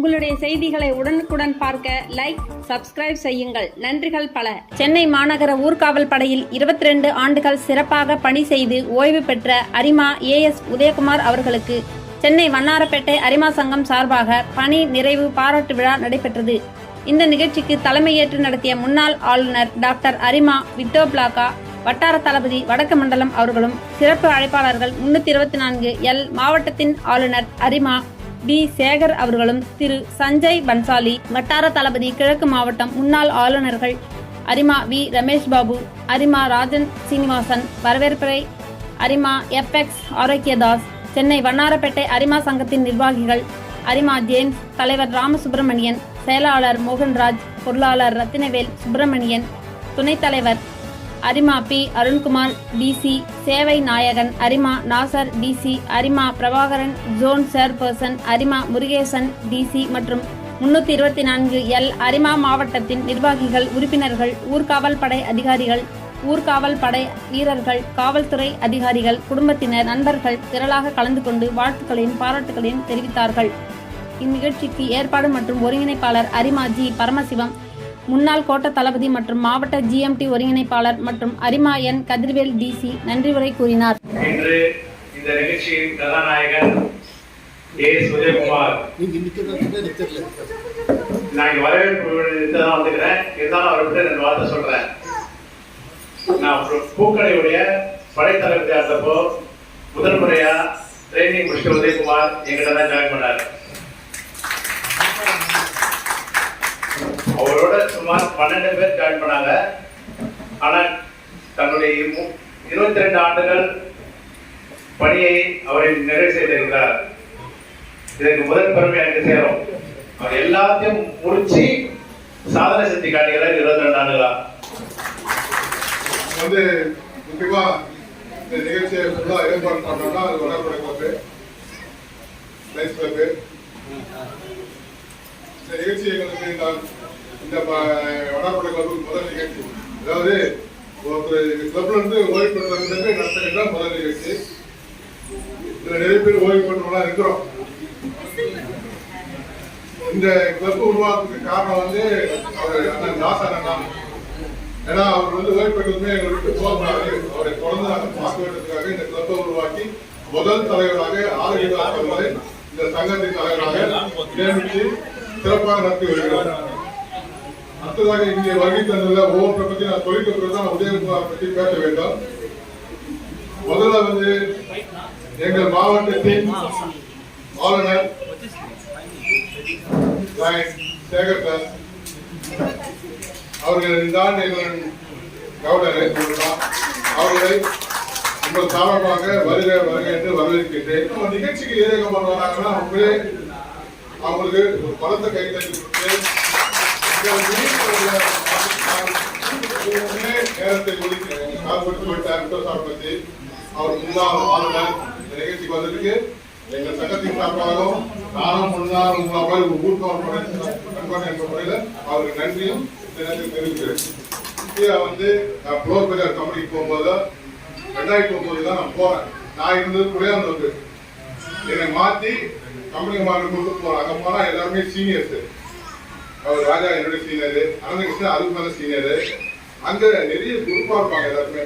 உங்களுடைய செய்திகளை உடனுக்குடன் பார்க்க லைக், சப்ஸ்கிரைப் செய்யுங்கள். நன்றிகள் பல. சென்னை மாநகர ஊர்காவல் படையில் 22 ஆண்டுகள் சிறப்பாக பணி செய்து ஓய்வு பெற்ற அரிமா ஏஎஸ் உதயகுமார் அவர்களுக்கு சென்னை வண்ணாரப்பேட்டை அரிமா சங்கம் சார்பாக பணி நிறைவு பாராட்டு விழா நடைபெற்றது. இந்த நிகழ்ச்சிக்கு தலைமையேற்று நடத்திய முன்னாள் ஆளுநர் டாக்டர் அரிமா விட்டோ பிளாக்கா, வட்டார தளபதி வடக்கு மண்டலம் அவர்களும், சிறப்பு அழைப்பாளர்கள் 324 எல் மாவட்டத்தின் ஆளுநர் அரிமா டி சேகர் அவர்களும், திரு சஞ்சய் பன்சாலி வட்டார தளபதி கிழக்கு மாவட்டம் முன்னாள் ஆளுநர்கள் அரிமா வி ரமேஷ் பாபு, அரிமா ராஜன் சீனிவாசன், வரவேற்புரை அரிமா எஃப்எக்ஸ் ஆரோக்கியதாஸ், சென்னை வண்ணாரப்பேட்டை அரிமா சங்கத்தின் நிர்வாகிகள் அரிமா ஜேம்ஸ், தலைவர் ராமசுப்பிரமணியன், செயலாளர் மோகன்ராஜ், பொருளாளர் ரத்தினவேல் சுப்பிரமணியன், துணைத் தலைவர் அரிமா பி அருண்குமார் டிசி, சேவை நாயகன் அரிமா நாசர் டிசி, அரிமா பிரபாகரன் ஜோன் சேர்பர்சன் அரிமா முருகேசன் டிசி மற்றும் 324 எல் அரிமா மாவட்டத்தின் நிர்வாகிகள், உறுப்பினர்கள், ஊர்காவல் படை அதிகாரிகள், ஊர்காவல் படை வீரர்கள், காவல்துறை அதிகாரிகள், குடும்பத்தினர், நண்பர்கள் திரளாக கலந்து கொண்டு வாழ்த்துக்களையும் பாராட்டுகளையும் தெரிவித்தார்கள். இந்நிகழ்ச்சிக்கு ஏற்பாடு மற்றும் ஒருங்கிணைப்பாளர் அரிமா ஜி பரமசிவம், முன்னாள் கோட்ட தளபதி மற்றும் மாவட்ட ஜிஎம்டி ஒருங்கிணைப்பாளர் மற்றும் அரிமா என் கதிர்வேல் டிசி நன்றி உரை கூறினார். இன்று இந்த நிகழ்ச்சியின் கதாநாயகன் ஏஎஸ் உதயகுமார். நான் இங்க வரவேற்பு தான் வந்துக்கிறேன். இருந்தாலும் அவரை விட்டு 2 வார்த்தை சொல்றேன். நான் பூக்கடையுடைய படைத்தளபதி ஆனப்போ முதல் முறையா ட்ரைனிங் முடிச்சுட்டு உதயகுமார் எங்கிட்ட தான் ஜாயின் பண்ணாரு. அவரோட சுமார் 12 பேர் ஜாயின் பண்ணாங்க. ஆனால் தன்னுடைய 22 ஆண்டுகள் பணியை அவரை நிறைவு செய்திருக்கிறார். இதற்கு முதல் பெருமை எனக்கு சேரும். அவர் எல்லாத்தையும் முடிச்சு சாதனை செஞ்சு காட்டுகிறார். 22 ஆண்டுகளா முக்கியமா இந்த நிகழ்ச்சியை ஏற்பாடு பண்ணோம்னா அது வளர்ப்படை கிளப்பு, லைஃப் கிளப்பு. இந்த நிகழ்ச்சி எங்களுக்கு இந்த வளர்ப்படை கிளப்புக்கு முதல் நிகழ்ச்சி. அதாவது ஒருத்தர் கிளப்ல இருந்து ஓய்வு பெற்றவர்களுக்கு நடத்துகின்ற முதல் நிகழ்ச்சி. இதுல நிறைய பேர் ஓய்வு பெற்றவங்களா இருக்கிறோம். இந்த கிளப் உருவாக்குறதுக்கு காரணம் அவர் அண்ணன் தாஸ் அண்ணன் தான். ஏன்னா அவர் ஓய்வு பெற்றதுமே எங்களை விட்டு போகக்கூடாது, அவரை தொடர்ந்து நாங்கள் பார்க்க வேண்டியதுக்காக இந்த கிளப்பை உருவாக்கி முதல் தலைவராக ஆரோக்கியதாஸ் அவர்களை இந்த சங்கத்தின் தலைவராக நியமித்து சிறப்பாக நடத்தி வருகிறார். அடுத்ததாக இங்கே வருகை தந்துள்ள ஒவ்வொன்றை பற்றி நான் சொல்லிட்டு பிறகுதான் உதயகுமார் பற்றி பேச வேண்டும். முதல்ல எங்கள் மாவட்டத்தின் ஆளுநர் சேகர் சார் அவர்கள் இந்த ஆண்டு எங்களின் கவர்னர் அவர்களை உங்கள் சார்பாக வருக வருக என்று வரவேற்கின்றேன். நம்ம நிகழ்ச்சிக்கு ஏதேகம் பண்ணுவாங்கன்னா அவங்களுக்கு ஒரு பலத்த கைத்தறி நேரத்தை ஒதுக்கி பற்றி அவர் முன்னாள் ஆளுநர் இந்த நிகழ்ச்சிக்கு வந்ததுக்கு எங்கள் சங்கத்தின் சார்பாகவும் நானும் முன்னாள் ஊர்காவல் என்ற முறையில் அவருக்கு நன்றியும் தெரிவிக்கிறேன். நான் புலோர் பஜார் கம்பெனிக்கு போகும்போது 2009 தான் நான் போறேன். நான் இருந்தது குறையாந்தோக்கு. என்னை மாற்றி கம்பெனி மாநிலங்களுக்கு போறேன். அங்கே போனா எல்லாருமே சீனியர்ஸ். அவர் ராஜா என்னுடைய சீனியரு, அனந்தகிருஷ்ணன் அதுக்கு மேல சீனியரு. அங்க நிறைய குரூப்பா இருப்பாங்க எல்லாருமே.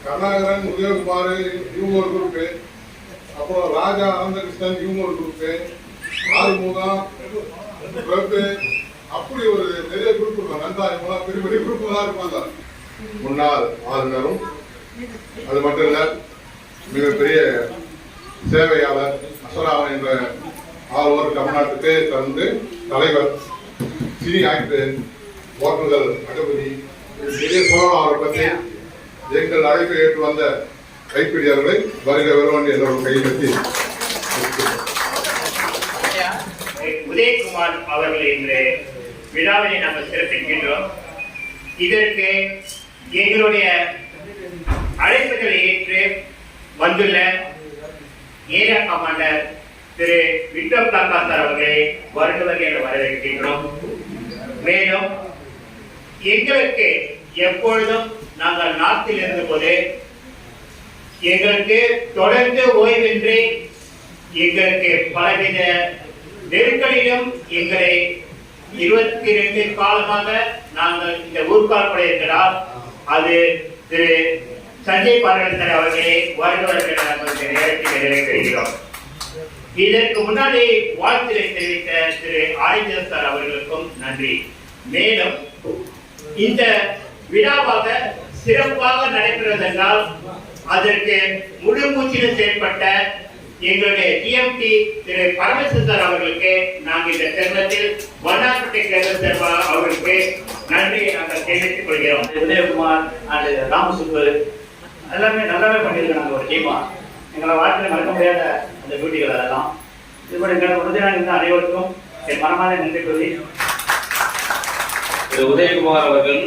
கருணாகரன், உதயகுமார் இவங்க ஒரு குரூப்பு, அப்புறம் ராஜா அனந்தகிருஷ்ணன் இவங்க ஒரு குரூப்பு, ஆறுமுகம் குரூப்பு, அப்படி ஒரு நிறைய குரூப் இருக்கும். நந்தா இவங்களாம் பெரிய பெரிய குரூப் தான் இருப்பாங்க. முன்னாள் ஆளுநரும் அது மட்டும் இல்ல, மிகப்பெரிய சேவையாளர் அசராவன் என்ற ஆளுநர் தமிழ்நாட்டுக்கு தந்து தலைவர், சினி ஆக்டர், ஓட்டுநர் அகபதி, பெரிய சோழன் அவரை பற்றி எங்கள் அழைப்பை ஏற்று வந்த கைப்பிடியாளர்களை வருக வருவான் என்ற கைப்பற்றி உதயகுமார் அவர்கள் இன்று விழாவினை நாங்கள் சிறப்பிக்கின்றோம். இதற்கு எங்களுடைய அழைப்புகளை ஏற்று வந்துள்ள ஏரியா கமாண்டர் திரு விட்டோ பிளாக்கா சார் அவர்களை வருகிறவர் என்று வரவேற்கின்றோம். மேலும் எங்களுக்கு எப்பொழுதும் நாங்கள் நாட்டில் இருந்தபோது எங்களுக்கு தொடர்ந்து ஓய்வின்றி எங்களுக்கு பலவித நெருக்கடியிலும் எங்களை 22 காலமாக நாங்கள் இந்த ஊர்கால்படை இருக்கிறார். அது திரு சஞ்சய் பார்வத்தர் அவர்களே வருகிறவர்கள் நாங்கள் நேரத்தில் நிறைவேற்றுகிறோம். இதற்கு முன்னாடி வாழ்த்துரை தெரிவித்த திரு ஆரிஜன் சார் அவர்களுக்கும் நன்றி. மேலும் இந்த விழாவாக சிறப்பாக நடைபெறுவதென்றால் அதற்கு முழு மூச்சில் செயல்பட்ட எங்களுடைய டிஎம்டி திரு பரமேஸ்வர் அவர்களுக்கு நாங்கள் இந்த தருணத்தில் வண்ணார்பேட்டை கிளர் அவர்களுக்கு நன்றியை நாங்கள் தெரிவித்துக் கொள்கிறோம். உதயகுமார் அண்ட் ராமசுப்பு எல்லாமே நல்லாவே பண்ணியிருக்காங்க ஒரு டீமா. எங்களை வாழ்க்கையில் மறக்க முடியாத அந்த டியூட்டிகள் அதெல்லாம் இதுபோல எங்களை உறுதியாக இருந்த அனைவருக்கும் என் மனமான நன்றி கூறி உதயகுமார் அவர்கள்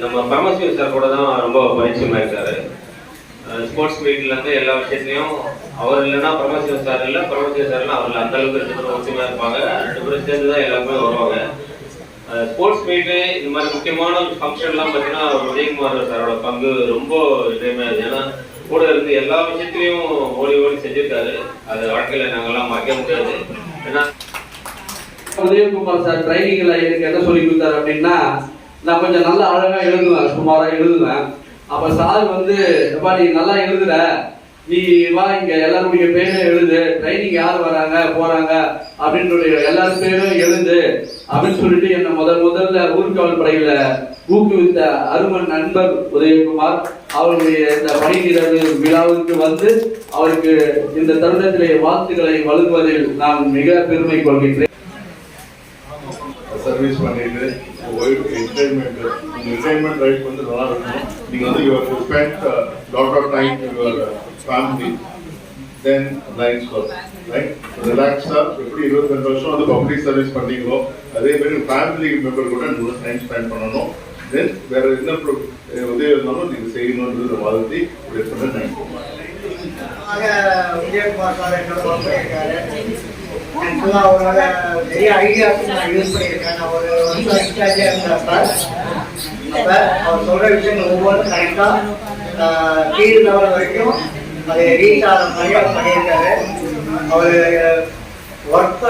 நம்ம பரமசிவன் சார் கூட தான் ரொம்ப பரிச்சயமா இருக்காரு. ஸ்போர்ட்ஸ் மீட்ல இருந்து எல்லா விஷயத்துலையும் அவர் இல்லைன்னா பரமசிவன் சார் இல்லை, பரமசிவன் சார் அவர்கள் அந்த அளவுக்கு 2 பேரும் ஒற்றுமையா இருப்பாங்க. 2 பேரும் சேர்ந்து தான் எல்லாருமே வருவாங்க. ஸ்போர்ட்ஸ் மீட்டு இந்த மாதிரி முக்கியமான ஃபங்க்ஷன்லாம் பார்த்தீங்கன்னா உதயகுமார் சாரோட பங்கு ரொம்ப இனிமையாது. ஏன்னா கூட இருந்து எல்லா விஷயத்திலையும் ஓடி செஞ்சிருக்காரு. அது வாழ்க்கையில நாங்கெல்லாம் மறக்க முடியாது. ஏன்னா உதயகுமார் சார் ட்ரைனிங்ல எனக்கு என்ன சொல்லி கொடுத்தாரு அப்படின்னா, நான் கொஞ்சம் நல்லா அழகா எழுதுவேன், சுமாரா எழுதுவேன். அப்ப சார் வந்து எப்பா நீ நல்லா எழுதுற, நீ வா இங்க எல்லாருடைய பேரும் எழுது, ட்ரைனிங் யார் வராங்க போறாங்க அப்படின்னு எல்லாரும் பேரும் எழுது அப்படின்னு சொல்லிட்டு என்ன முதல்ல ஊர்காவல் படையில ஊக்குவித்த அருமை நண்பர் உதயகுமார் அவருடைய இந்த பணி நிறைவு விழாவுக்கு வந்து அவருக்கு இந்த தருணத்திலே வாழ்த்துக்களை வழங்குவதில் நான் மிக பெருமை கொள்கின்றேன். சர்வீஸ் பண்ணிட்டு ரிட்டைர்மெண்ட் லைஃப் வந்து நல்லா இருக்கும். நீங்க வந்து you have to spend lot of time with your family, then lines work right. ரிலாக்ஸா எப்படி 22 வருஷம் வந்து பப்ளிக் சர்வீஸ் பண்ணீங்களோ அதே மாதிரி ஃபேமிலி மெம்பர் கூட நல்லா டைம் ஸ்பெண்ட் பண்ணணும். தென் வேற என்ன உதவி இருந்தாலும் நீங்க செய்யணும்ன்றது வாழ்த்தி பண்ண நினைப்போம். விஜயகுமார் சார் என்னோட ஒர்க் பண்ணியிருக்காரு. ஆக்சுவலாக அவரோட நிறைய ஐடியாஸ் நான் யூஸ் பண்ணியிருக்கேன். நான் ஒரு வருஷம் இன்சார்ஜாக இருந்தப்ப அவர் சொல்கிற விஷயங்கள் ஒவ்வொன்றும் கரெக்டாக கீழ் லெவல் வரைக்கும் அதை ரீச் ஆகிற மாதிரி அவர் பண்ணியிருக்காரு. அவர் ஒர்க்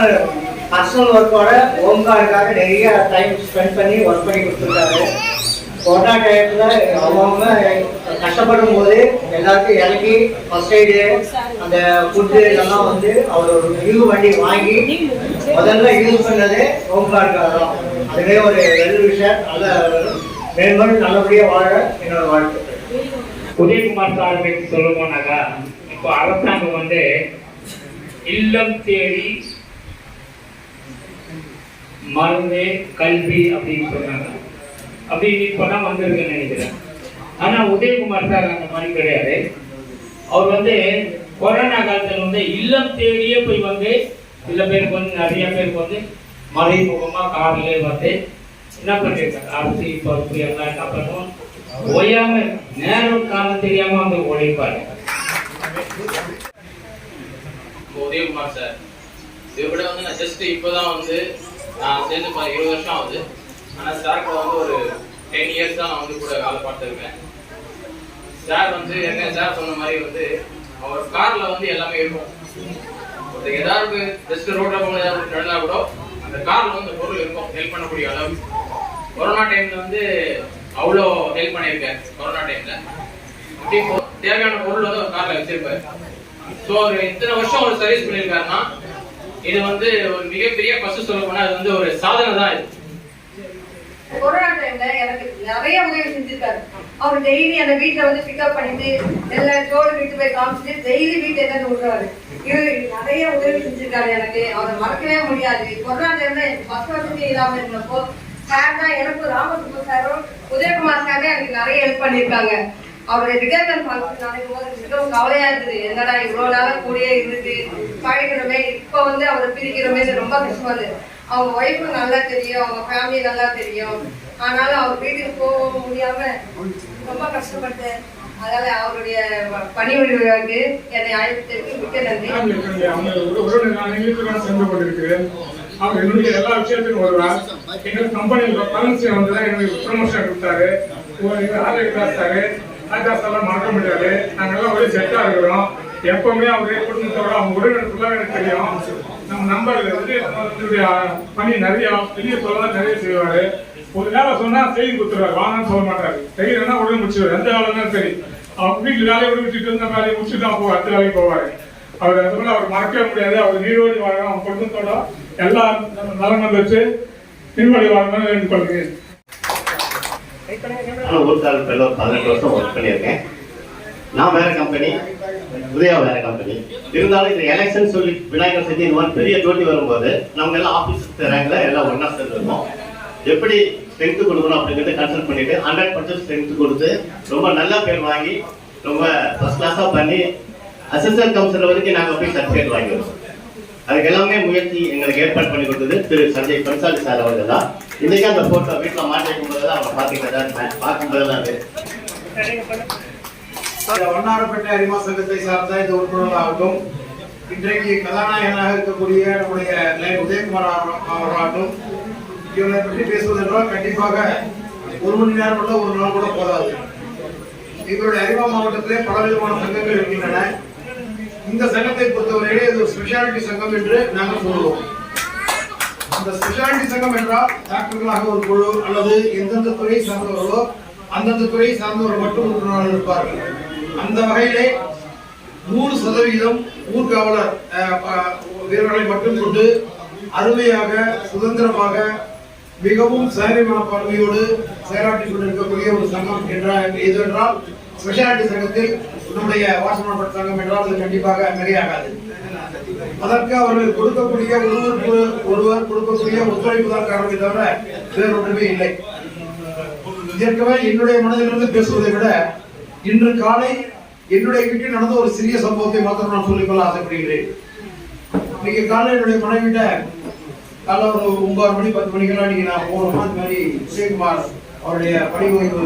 பர்சனல் ஒர்க்கோட ஓம்காருக்காக நிறைய டைம் ஸ்பெண்ட் பண்ணி ஒர்க் பண்ணி கொடுத்துருக்காரு. கொரோனா டயத்தில் அவங்க கஷ்டப்படும் போது எல்லாத்தையும் இறக்கி ஃபர்ஸ்ட் எய்டு அந்த ஃபுட்டு இதெல்லாம் வந்து அவர் ஒரு நியூ வண்டி வாங்கி முதல்ல யூஸ் பண்ணதே ஓம்காருக்காக தான். அதுவே ஒரு வெல் விஷயம். நல்ல மேம்படும் நல்லபடியாக வாழ என்னோட வாழ்க்கை. உதயகுமார் சார் பற்றி சொல்ல போனாக்கா, இப்போ அரசாங்கம் வந்து இல்லம் தேடி மருந்து கல்வி அப்படின்னு சொன்னாங்க. அப்படி இப்போதான் வந்திருக்குன்னு நினைக்கிறேன். ஆனால் உதயகுமார் சார் அந்த மாதிரி கிடையாது. அவர் வந்து கொரோனா காலத்தில் வந்து இல்லம் தேடியே போய் வந்து சில பேருக்கு வந்து நிறைய பேருக்கு வந்து மறைமுகமாக காரிலே வந்து என்ன பண்ணியிருக்காங்க, அரிசி பருப்பு எல்லாம் என்ன பண்ணுவோம் ஓயாம நேரம் காலம் தெரியாம வந்து உழைப்பாரு. உதயகுமார் சார் இதை விட வந்து நான் ஜஸ்ட் இப்போதான் வந்து நான் சேர்ந்து 20 வருஷம் ஆகுது. ஆனால் சார் கூட வந்து ஒரு 10 இயர்ஸ் தான் நான் வந்து கூட வேலை பார்த்துருக்கேன். சார் வந்து என்ன சார் சொன்ன மாதிரி வந்து அவர் கார்ல வந்து எல்லாமே இருக்கும். ஒருத்தர் ஏதாவது ஜஸ்ட் ரோட்ல போன ஏதாவது நடந்தா கூட அந்த கார்ல வந்து பொருள் இருக்கும் ஹெல்ப் பண்ணக்கூடிய அளவு. கொரோனா டைம்ல வந்து அவ்வளோ ஹெல்ப் பண்ணியிருக்காரு. கொரோனா டைம்ல அப்படி தேவையான பொருள் வந்து ஒரு கார்ல வச்சிருப்பாரு. ஸோ அவர் இத்தனை வருஷம் ஒரு சர்வீஸ் பண்ணியிருக்காருன்னா இது வந்து ஒரு மிகப்பெரிய ஃபர்ஸ்ட் சொல்ல போனா அது வந்து ஒரு சாதனை தான். இது கொரோனா டைம்ல எனக்கு நிறைய உதவி செஞ்சிருக்காரு. அவர் டெய்லி அந்த வீட்டுல வந்து பிக்கப் பண்ணிட்டு எல்லா சோறு வீட்டு போய் காமிச்சிட்டு டெய்லி வீட்டு என்ன விடுறாரு. இது நிறைய உதவி செஞ்சிருக்காரு. எனக்கு அவரை மறக்கவே முடியாது. கொரோனா டைம்ல பஸ் வசதி இல்லாம இருந்தப்போ சார் தான் எனக்கு ராமசுப்பு சாரும் உதயகுமார் சாரும் எனக்கு நிறைய ஹெல்ப் பண்ணியிருக்காங்க. அவருடைய ரிட்டையர்மெண்ட் ஃபங்க்ஷன் நடக்கும் போது மிகவும் கவலையா இருக்குது. என்னடா இவ்வளவு நாளா கூடயே இருந்து பழகிறோமே, இப்ப வந்து அவரை பிரிக்கிறோமே ரொம்ப கஷ்டமா இருக்கு. அவங்க ஒய்ஃபு நல்லா தெரியும், அவங்க ஃபேமிலி நல்லா தெரியும். ஆனாலும் அவர் வீட்டுக்கு போக முடியாம ரொம்ப கஷ்டப்பட்டேன். அதனால அவருடைய பணி விழாவுக்கு என்னை அழைத்ததற்கு மிக்க நன்றி. சென்று கொண்டிருக்கிறேன். அவர் என்னுடைய எல்லா விஷயத்திலும் வருவார். எங்கள் கம்பெனியில் கரன்சி வந்து எங்களுக்கு ப்ரமோஷன் கொடுத்தாரு. எல்லாம் மறக்க முடியாது. நாங்கெல்லாம் ஒரே செட்டா இருக்கிறோம். எப்பவுமே அவருடைய குடும்பத்தோட அவங்க உறவினர் ஃபுல்லாக எனக்கு தெரியும். நம்ம நம்பர் நம்மளுடைய பணி நிறைய பெரிய சொல்லலாம் நிறைய செய்வாரு. ஒரு வேலை சொன்னா செய்தி கொடுத்துருவாரு, வாங்கன்னு சொல்ல மாட்டாரு. செய்யறதுனா உடனே முடிச்சுவாரு. எந்த வேலை தான் சரி, அவங்க வீட்டுல வேலையை விட்டுட்டு இருந்த வேலையை முடிச்சுட்டு தான் போவார், அடுத்த வேலைக்கு போவாரு. அவர் அது போல அவர் மறக்கவே முடியாது. அவர் நீரோடி வாழணும், அவங்க குடும்பத்தோட எல்லா நலங்கள் வச்சு திருவடி வாழணும்னு வேண்டிக் கொள்கிறேன். ஊர்காவல் ஃபெல்லோ 18 வருஷம் ஒர்க் பண்ணியிருக்கேன். நான் வேற கம்பெனி, உதயா வேற கம்பெனி. இருந்தாலும் இந்த எலெக்ஷன் சொல்லி விநாயகர் சதுர்த்தி இந்த மாதிரி பெரிய போட்டி வரும்போது நம்ம எல்லாம் ஆபீஸ் ரேங்க்ல எல்லாம் ஒன்னா சேர்ந்துருக்கோம். எப்படி ஸ்ட்ரென்த் கொடுக்கணும் அப்படிங்கிறத கன்சல்ட் பண்ணிட்டு 100% ஸ்ட்ரென்த் கொடுத்து ரொம்ப நல்ல பேர் வாங்கி ரொம்ப ஃபர்ஸ்ட் கிளாஸா பண்ணி அசிஸ்டன்ட் கவுன்சிலர் வரைக்கும் நாங்கள் போய் சர்டிஃபிகேட் வாங்கிடுவோம். அதுக்கு எல்லாமே முயற்சி எங்களுக்கு ஏற்பாடு பண்ணி கொடுத்தது திரு சஞ்சய் பன்சாலி சார் அவர்கள் தான். இன்னைக்கு அந்த போட்டோ வீட்டில் மாட்டிக்கும் போது தான் அவங்க பார்த்துக்கிட்டதா பார்க்கும்போது தான் வண்ணாரப்பேட்டை அரிமா சங்கத்தை சார்ந்த இந்த உறுப்பினர்களாகட்டும், இன்றைக்கு கதாநாயகனாக இருக்கக்கூடிய நம்முடைய உதயகுமார் அவர்களாகட்டும், இவங்களை பற்றி பேசுவதென்றால் கண்டிப்பாக 1 மணி நேரம் உள்ள ஒரு நாள் கூட போதாது. எங்களுடைய அரிமா மாவட்டத்திலே பல விதமான சங்கங்கள் இருக்கின்றன. இந்த சங்கத்தை பொறுத்தவரையிலே இது ஒரு ஸ்பெஷாலிட்டி சங்கம் என்று நாங்கள் சொல்லுவோம். அந்த ஸ்பெஷாலிட்டி சங்கம் என்றால் டாக்டர்களாக ஒரு குழு அல்லது எந்தெந்த துறை சார்ந்தவர்களோ அந்தந்த துறை சார்ந்தவர்கள் மட்டும் உறுப்பினர்கள் இருப்பார்கள். அந்த வகையிலே 100% ஊர்காவலர் வீரர்களை மட்டும் கொண்டு அருமையாக சுதந்திரமாக மிகவும் சேவை மனப்பான்மையோடு செயலாற்றிக் கொண்டிருக்கக்கூடிய ஒரு சங்கம் என்றால் ஸ்பெஷாலிட்டி சங்கத்தில் நம்முடைய வாசமனப்பட்ட சங்கம் என்றால் அது கண்டிப்பாக மிகையாகாது. அதற்கு அவர்கள் கொடுக்கக்கூடிய ஒருவர் கொடுக்கக்கூடிய ஒத்துழைப்பு தான் காரணமே தவிர வேறு ஒன்றுமே இல்லை. இதற்கவே என்னுடைய மனதிலிருந்து பேசுவதை விட இன்று காலை என்னுடைய வீட்டில் நடந்த ஒரு சிறிய சம்பவத்தை மாத்திரம் நான் சொல்லிக்கொள்ள ஆசைப்படுகிறேன். இன்னைக்கு காலை என்னுடைய மனைவிட்ட காலை ஒரு 9 மணி 10 மணிக்கெல்லாம் இன்னைக்கு நான் போனோம்னா இந்த மாதிரி விஜயகுமார் அவருடைய பணி ஓய்வு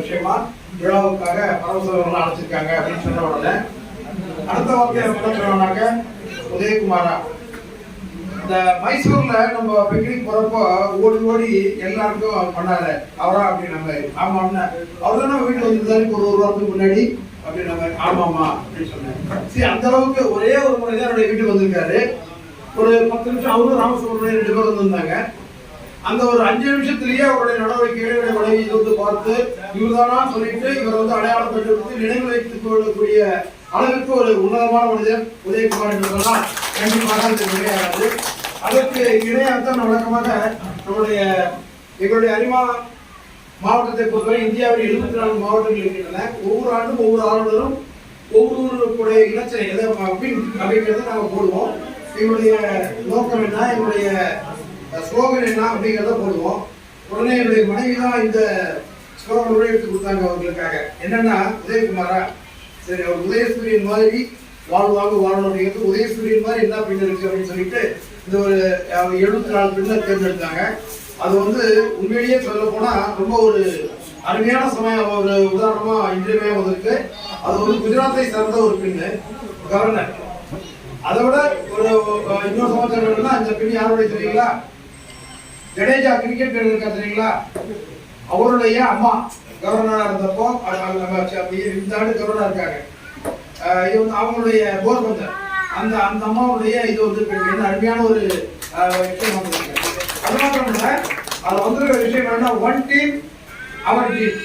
விஷயமா விழாவுக்காக பரமசவர்கள் அழைச்சிருக்காங்க அப்படின்னு சொன்ன உடனே அடுத்த வார்த்தை என்ன சொன்னாக்க, உதயகுமாரா இந்த மைசூர்ல நம்ம பிக்னிக் போறப்போ ஓடி ஓடி எல்லாருக்கும் பண்ணாரு அவரா அப்படின்னு ஆமாம்னா அவர் தான் வீட்டுல வந்து ஒரு வாரத்துக்கு முன்னாடி அப்படின்னு ஆமாமா அப்படின்னு சொன்னேன். சரி, அந்த அளவுக்கு ஒரே ஒரு முறை தான் என்னுடைய வீட்டுக்கு வந்திருக்காரு. ஒரு 10 நிமிஷம் அவரும் ராமசுப்ரமணியம் 2 பேர் வந்திருந்தாங்க. அந்த ஒரு 5 நிமிஷத்திலேயே அவருடைய நடவடிக்கைகளை மனைவி வந்து பார்த்து இவர்தானா சொல்லிட்டு இவர் வந்து அடையாளம் பெற்று நினைவு வைத்துக் கொள்ளக்கூடிய அளவுக்கு ஒரு உன்னதமான மனிதர் உதயகுமார் என்று சொன்னால் கண்டிப்பாக இது கிடையாது. அதற்கு இணையாகத்தான் வழக்கமாக நம்முடைய எங்களுடைய அரிமா மாவட்டத்தை பொறுத்தவரை இந்தியாவில் 74 மாவட்டங்கள் இருக்கின்றன. ஒவ்வொரு ஆண்டும் ஒவ்வொரு ஆளுநரும் ஒவ்வொருவருடைய இலச்சனை அப்படிங்கிறத நாங்கள் போடுவோம். எங்களுடைய நோக்கம் என்ன, எங்களுடைய ஸ்லோகன் என்ன அப்படிங்கிறத போடுவோம். உடனே என்னுடைய மனைவி தான் இந்த ஸ்லோகனோட எடுத்து கொடுத்தாங்க அவர்களுக்காக. என்னன்னா, உதயகுமாரா சரி அவர் உதயசூரியன் மாதிரி வாழ்வாங்க வாழணும் அப்படிங்கிறது உதயசூரியன் மாதிரி என்ன பெண் இருக்கு அப்படின்னு சொல்லிட்டு இந்த ஒரு 74 பெண்ணை தேர்ந்தெடுத்தாங்க. அது வந்து உண்மையிலேயே சொல்ல போனா ரொம்ப ஒரு அருமையான சமயம். ஒரு உதாரணமா இன்றைய வந்திருக்கு. அது வந்து குஜராத்தை சார்ந்த ஒரு பெண்ணு கவர்னர். அதை விட ஒரு இன்னொரு சமாச்சாரம் இந்த பெண் யாருடைய தெரியுங்களா? ஜடேஜா கிரிக்கெட் பேர் இருக்கா தெரியுங்களா? அவருடைய அம்மா கவர்னரா இருந்தப்போ இந்த ஆண்டு கவர்னரா இருக்காங்க. இது வந்து அவங்களுடைய போர்பந்தர் அந்த அம்மாவுடைய இது வந்து பெண் அருமையான ஒரு விஷயம் வந்திருக்கு. அது மாத்திரம் இல்ல, அது வந்துருக்கிற விஷயம் என்னன்னா, ஒன் டீம் அவர் டீம்.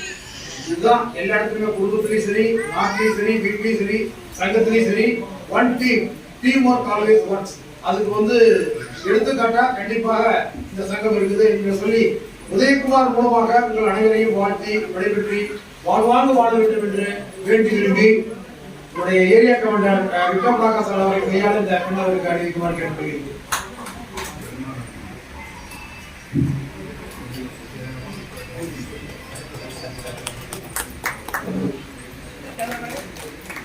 இதுதான் எல்லா இடத்துலயுமே குடும்பத்திலையும் சரி, நாட்டிலையும் சரி, வீட்லையும் சரி, சங்கத்திலையும் சரி, one team, team work always works. அதுக்கு வந்து எடுத்துக்காட்டா கண்டிப்பாக இந்த சங்கம் இருக்குது என்று சொல்லி உதயகுமார் மூலமாக உங்கள் அனைவரையும் வாழ்த்தி விடைபெற்றி வாழ்வாங்க வாழ வேண்டும் என்று வேண்டி விரும்பி உங்களுடைய ஏரியா கமாண்டர் விக்ரம் பிரகாஷ் அவரை கையாள இந்த பெண்ணவருக்கு அறிவிக்குமாறு கேட்டுக்கொள்கிறேன்.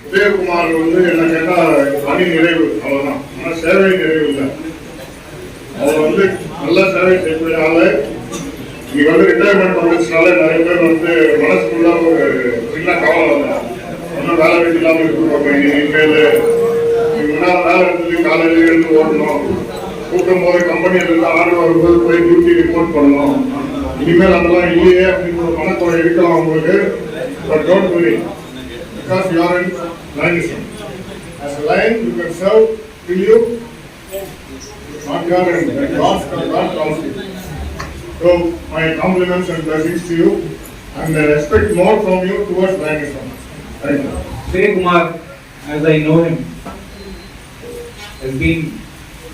உதயகுமார் வந்து என்ன கேட்டா பணி நிறைவு அவ்வளவுதான், ஆனா சேவை நிறைவு இல்லை. அவர் வந்து நல்ல சேவை செய்யக்கூடிய ஆளு. நீங்க வந்து ரிட்டையர்மெண்ட் வந்துச்சுனால நிறைய பேர் வந்து மனசுக்குள்ள ஒரு சின்ன கவலை வந்தோம், இன்னும் வேலை வீட்டு இல்லாம இருப்பாங்க. இனிமேல் முன்னாள் வேலை எடுத்து காலையில எழுந்து ஓடணும், கூட்டும் போது கம்பெனியில இருந்து ஆர்டர் வரும்போது போய் டியூட்டி ரிப்போர்ட் பண்ணணும். இனிமேல் அதெல்லாம் இல்லையே அப்படின்னு ஒரு மனக்குறை இருக்கலாம் உங்களுக்கு. But don't worry, because you are in linism. As a lion, you can serve till you not God and God counts you. So my compliments and blessings to you, and I expect more from you towards Rainism. Thank you. Vijay Kumar, as I know him, has been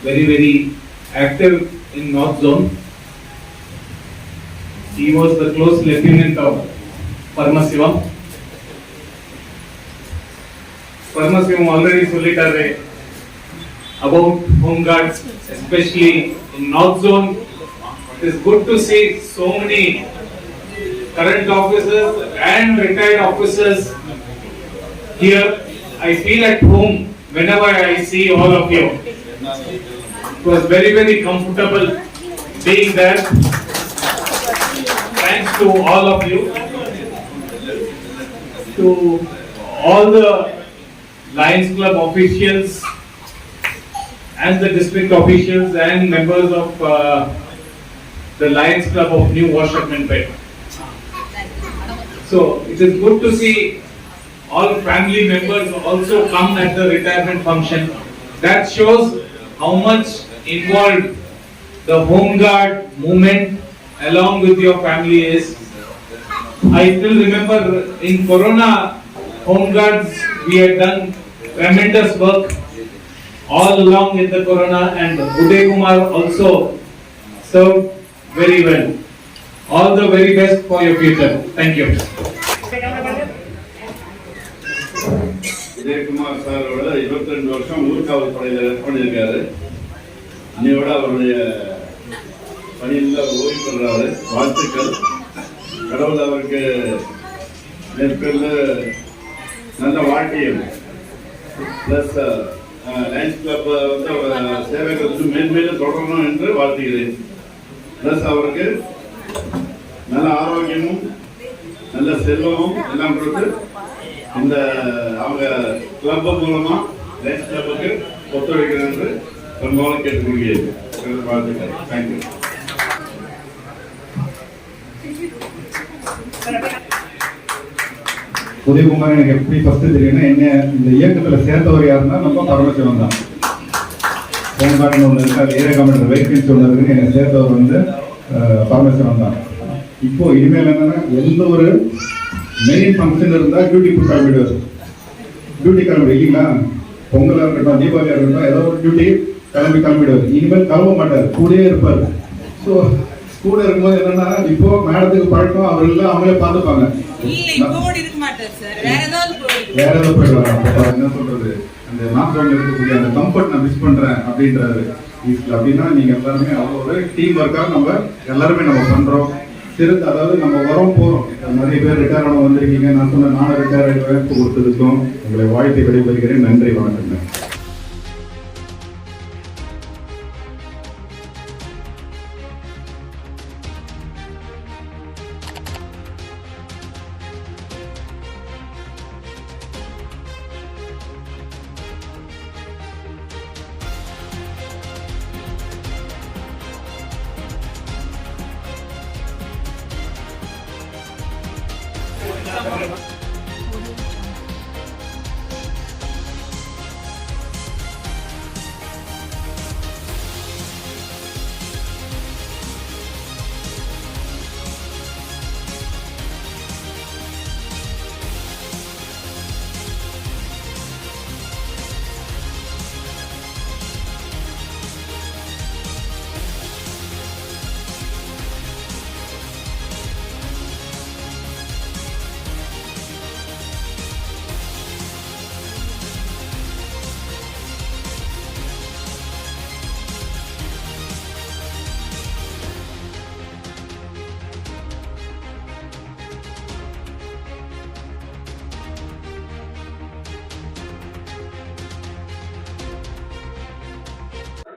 very, very active in North Zone. He was the close lieutenant of Paramasivam. Paramasivam already solitary about home guards, especially in North Zone. It is good to see so many current officers and retired officers here. I feel at home whenever I see all of you. It was very, very comfortable being there. Thanks to all of you, to all the Lions Club officials and the district officials and members of the Lions Club of New Washermanpet. So it is good to see all family members also come at the retirement function. That shows how much involved the Home Guard movement along with your family is. I still remember in Corona, Home Guards, we had done tremendous work all along in the Corona, and Uday Kumar also served very well. All the very best for your future. Thank you. Vijayakumar சாரோட 22 வருஷம் ஊர்காவல் படையில் பண்ணியிருக்காரு. இன்னையோட அவருடைய பணியில் ஓய்வு பெறாரு. வாழ்த்துக்கள். கடவுள் அவருக்கு மேற்கொண்டு நல்ல வாழ்க்கையும் பிளஸ் லயன்ஸ் கிளப் வந்து அவர் சேவைகள் வந்து மேன்மேலும் தொடரணும் என்று வாழ்த்துகிறேன். பிளஸ் அவருக்கு நல்ல ஆரோக்கியமும் நல்ல செல்வமும் எல்லாம் கொடுத்து இந்த அவங்க கிளப் மூலமா லயன்ஸ் கிளப்புக்கு ஒத்துழைக்கிறது என்று ரொம்ப கேட்டுக்கொள்கிறேன். வாழ்த்துக்கள். தேங்க்யூ. உதயகுமார் எனக்கு எப்படி ஃபர்ஸ்ட் தெரியும்னா, என்ன இந்த இயக்கத்தில் சேர்ந்தவர் யாருன்னா நம்ம பரமசிவம் தான். ஹோம்கார்டுன்னு ஒன்று இருக்குது, அது ஏரியா கமிஷனர் வேகன்சி ஒன்று இருக்குன்னு என்னை சேர்ந்தவர் வந்து பரமசிவம் தான். இப்போ இனிமேல் என்னன்னா, எந்த ஒரு மெயின் ஃபங்க்ஷன் இருந்தால் டியூட்டி கிளம்பிடுவார். டியூட்டி கிளம்பிடு இல்லைங்களா, பொங்கலாக இருக்கட்டும் தீபாவளியாக இருக்கட்டும், ஏதோ ஒரு டியூட்டி கிளம்பிடுவார். இனிமேல் கிளம்ப மாட்டார், கூடயே இருப்பார். ஸோ கூட இருக்கும்போது என்னன்னா, இப்போ மேடத்துக்கு பழக்கம், அவர் இல்லை அவங்களே பார்த்துப்பாங்க. வேற ஏதாவது போயிடுவாங்க. என்ன சொல்றது, அந்த நாட்களில் இருக்கக்கூடிய அந்த கம்ஃபர்ட் நான் மிஸ் பண்றேன் அப்படின்றாரு. அப்படின்னா நீங்க எல்லாருமே அவ்வளோ ஒரு டீம் ஒர்க்காக நம்ம எல்லாருமே நம்ம பண்றோம். சிறந்த அதாவது நம்ம வரோம் போறோம். நிறைய பேர் ரிட்டையர் ஆன வந்திருக்கீங்க. நான் சொன்ன நானும் ரிட்டையர் ஆகிடுவேன் கொடுத்ததுக்கும் உங்களை வாழ்த்தை விடைபெறுகிறேன். நன்றி, வணக்கம்.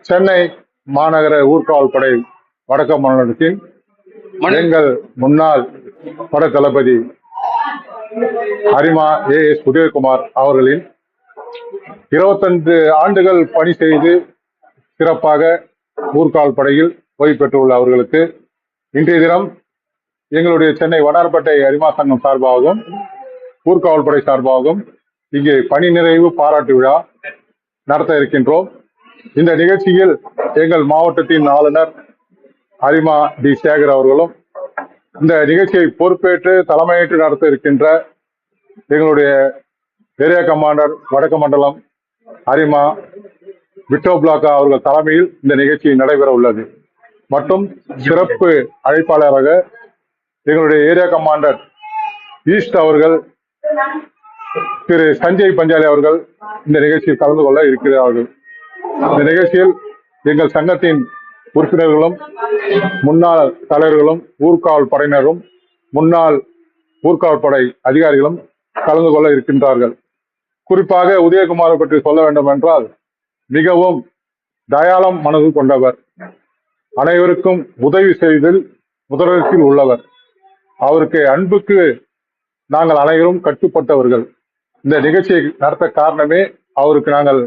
சென்னை மாநகர ஊர்காவல் படை வடக்கு மாநிலத்தின் எங்கள் முன்னாள் பட தளபதி அரிமா AS உதயகுமார் அவர்களின் 25 ஆண்டுகள் பணி செய்து சிறப்பாக ஊர்காவல் படையில் ஓய்வு பெற்றுள்ள அவர்களுக்கு இன்றைய தினம் எங்களுடைய சென்னை வண்ணாரப்பேட்டை அரிமா சங்கம் சார்பாகவும் ஊர்காவல் படை சார்பாகவும் இங்கே பணி நிறைவு பாராட்டு விழா நடத்த இருக்கின்றோம். இந்த நிகழ்ச்சியில் எங்கள் மாவட்டத்தின் ஆளுநர் அரிமா டி சேகர் அவர்களும், இந்த நிகழ்ச்சியை பொறுப்பேற்று தலைமையேற்று நடத்த இருக்கின்ற எங்களுடைய ஏரியா கமாண்டர் வடக்கு மண்டலம் அரிமா விட்டோ பிளாக்கா அவர்கள் தலைமையில் இந்த நிகழ்ச்சி நடைபெற உள்ளது. மற்றும் சிறப்பு அழைப்பாளராக எங்களுடைய ஏரியா கமாண்டர் ஈஸ்ட் அவர்கள், திரு சஞ்சய் பஞ்சாலி அவர்கள் இந்த நிகழ்ச்சியில் கலந்து கொள்ள இருக்கிறார்கள். இந்த நிகழ்ச்சியில் எங்கள் சங்கத்தின் உறுப்பினர்களும் முன்னாள் தலைவர்களும் ஊர்காவல் படையினரும் முன்னாள் ஊர்காவல் படை அதிகாரிகளும் கலந்து கொள்ள இருக்கின்றார்கள். குறிப்பாக உதயகுமாரை பற்றி சொல்ல வேண்டும் என்றால், மிகவும் தயாளம் மனது கொண்டவர், அனைவருக்கும் உதவி செய்வதில் முதலிடத்தில் உள்ளவர். அவருக்கு அன்புக்கு நாங்கள் அனைவரும் கட்டுப்பட்டவர்கள். இந்த நிகழ்ச்சியை நடத்த காரணமே அவருக்கு நாங்கள்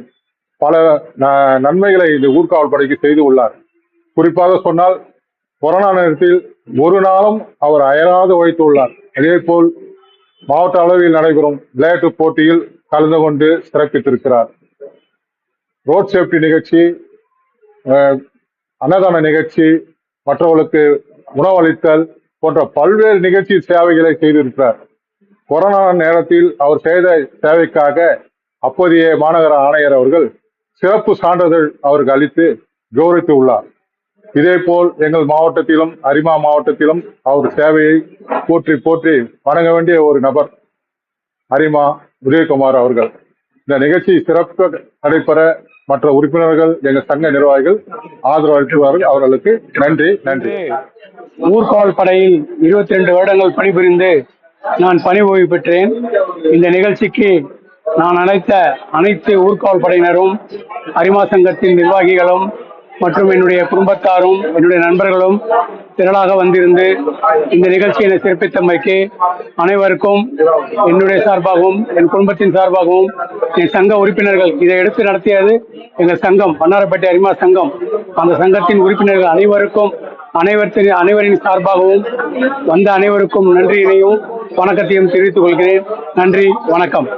பல நன்மைகளை இந்த ஊர்காவல் படைக்கு செய்து உள்ளார். குறிப்பாக சொன்னால், கொரோனா நேரத்தில் ஒரு நாளும் அவர் அயராது உழைத்து உள்ளார். அதே போல் மாவட்ட அளவில் நடைபெறும் விளையாட்டு போட்டியில் கலந்து கொண்டு சிறப்பித்திருக்கிறார். ரோட் சேஃப்டி நிகழ்ச்சி, அன்னதான நிகழ்ச்சி, மற்றவர்களுக்கு உணவளித்தல் போன்ற பல்வேறு நிகழ்ச்சி சேவைகளை செய்திருக்கிறார். கொரோனா நேரத்தில் அவர் செய்த சேவைக்காக அப்போதைய மாநகர ஆணையர் அவர்கள் சிறப்பு சான்றிதழ் அவருக்கு அளித்து கௌரவித்து உள்ளார். இதே போல் எங்கள் மாவட்டத்திலும் அரிமா மாவட்டத்திலும் அவர் சேவையை போற்றி போற்றி வணங்க வேண்டிய ஒரு நபர் அரிமா உதயகுமார் அவர்கள். இந்த நிகழ்ச்சி சிறப்பு நடைபெற மற்ற உறுப்பினர்கள், எங்கள் சங்க நிர்வாகிகள் ஆதரவு அளித்துள்ளார்கள். அவர்களுக்கு நன்றி. நன்றி. ஊர்காவல் படையில் 22 வருடங்கள் பணிபுரிந்து நான் பணி ஓய்வு பெற்றேன். இந்த நிகழ்ச்சிக்கு நான் அழைத்த அனைத்து ஊர்காவல் படையினரும், அரிமா சங்கத்தின் நிர்வாகிகளும் மற்றும் என்னுடைய குடும்பத்தாரும் என்னுடைய நண்பர்களும் திரளாக வந்திருந்து இந்த நிகழ்ச்சியை சிறப்பித்தமைக்கு அனைவருக்கும் என்னுடைய சார்பாகவும் என் குடும்பத்தின் சார்பாகவும் என் சங்க உறுப்பினர்கள், இதை எடுத்து நடத்தியது எங்கள் சங்கம் வண்ணாரப்பேட்டை அரிமா சங்கம், அந்த சங்கத்தின் உறுப்பினர்கள் அனைவரின் சார்பாகவும் வந்த அனைவருக்கும் நன்றியினையும் வணக்கத்தையும் தெரிவித்துக் கொள்கிறேன். நன்றி, வணக்கம்.